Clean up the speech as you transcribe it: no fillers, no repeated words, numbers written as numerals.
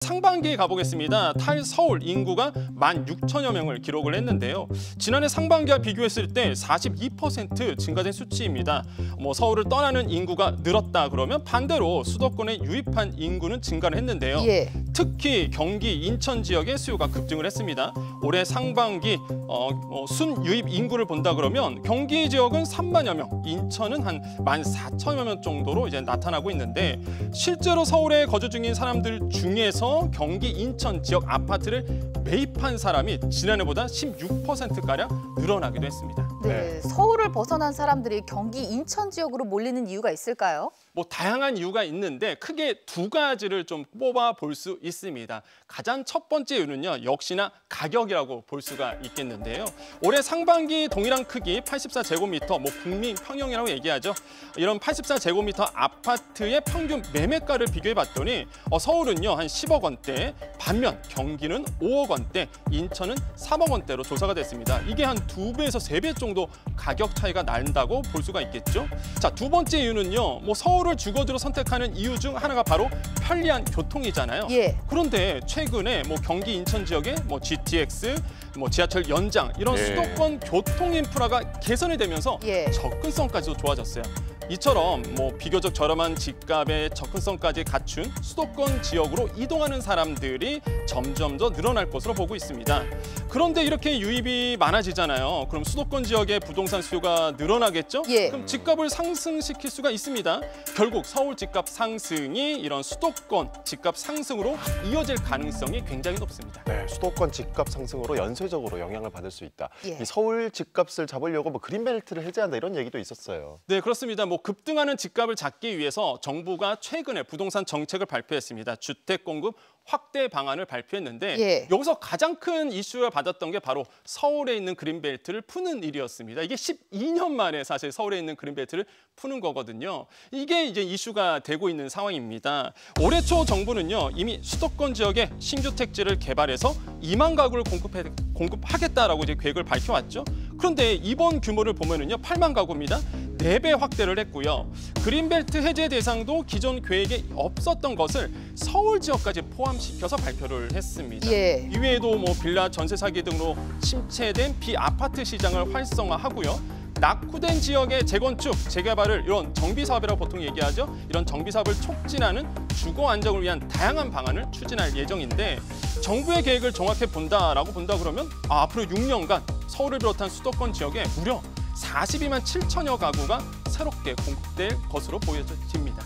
상반기에 가보겠습니다. 서울 인구가 16,000여 명을 기록을 했는데요. 지난해 상반기와 비교했을 때 42% 증가된 수치입니다. 서울을 떠나는 인구가 늘었다 그러면 반대로 수도권에 유입한 인구는 증가를 했는데요. 특히 경기, 인천 지역의 수요가 급증을 했습니다. 올해 상반기 순 유입 인구를 본다 그러면 경기 지역은 3만여 명, 인천은 한 14,000여 명 정도로 이제 나타나고 있는데 실제로 서울에 거주 중인 사람들 중에서 경기, 인천 지역 아파트를 매입한 사람이 지난해보다 16%가량 늘어나기도 했습니다. 네, 서울을 벗어난 사람들이 경기, 인천 지역으로 몰리는 이유가 있을까요? 다양한 이유가 있는데 크게 두 가지를 좀 뽑아 볼 수 있습니다. 가장 첫 번째 이유는요, 역시나 가격이라고 볼 수가 있겠는데요. 올해 상반기 동일한 크기 84제곱미터, 국민 평형이라고 얘기하죠. 이런 84제곱미터 아파트의 평균 매매가를 비교해 봤더니 서울은요 한 10억 원대, 반면 경기는 5억 원대, 인천은 3억 원대로 조사가 됐습니다. 이게 한 2배에서 3배 정도 가격 차이가 난다고 볼 수가 있겠죠. 자, 두 번째 이유는요, 서울을 주거지로 선택하는 이유 중 하나가 바로 편리한 교통이잖아요. 그런데 최근에 경기 인천 지역에 GTX, 지하철 연장 이런 수도권 교통 인프라가 개선이 되면서 접근성까지도 좋아졌어요. 이처럼 비교적 저렴한 집값에 접근성까지 갖춘 수도권 지역으로 이동하는 사람들이 점점 더 늘어날 것으로 보고 있습니다. 그런데 이렇게 유입이 많아지잖아요. 그럼 수도권 지역의 부동산 수요가 늘어나겠죠? 그럼 집값을 상승시킬 수가 있습니다. 결국 서울 집값 상승이 이런 수도권 집값 상승으로 이어질 가능성이 굉장히 높습니다. 네, 수도권 집값 상승으로 연쇄적으로 영향을 받을 수 있다. 이 서울 집값을 잡으려고 그린벨트를 해제한다 이런 얘기도 있었어요. 네, 그렇습니다. 급등하는 집값을 잡기 위해서 정부가 최근에 부동산 정책을 발표했습니다. 주택 공급 확대 방안을 발표했는데 여기서 가장 큰 이슈를 받았던 게 바로 서울에 있는 그린벨트를 푸는 일이었습니다. 이게 12년 만에 사실 서울에 있는 그린벨트를 푸는 거거든요. 이게 이제 이슈가 되고 있는 상황입니다. 올해 초 정부는요, 이미 수도권 지역에 신주택지를 개발해서 2만 가구를 공급하겠다라고 이제 계획을 밝혀왔죠. 그런데 이번 규모를 보면은요, 8만 가구입니다. 4배 확대를 했고요. 그린벨트 해제 대상도 기존 계획에 없었던 것을 서울 지역까지 포함시켜서 발표를 했습니다. 이외에도 빌라 전세 사기 등으로 침체된 비아파트 시장을 활성화하고요. 낙후된 지역의 재건축, 재개발을 이런 정비사업이라고 보통 얘기하죠. 이런 정비사업을 촉진하는 주거 안정을 위한 다양한 방안을 추진할 예정인데 정부의 계획을 정확히 본다 그러면 앞으로 6년간 서울을 비롯한 수도권 지역에 무려 42만 7천여 가구가 새롭게 공급될 것으로 보여집니다.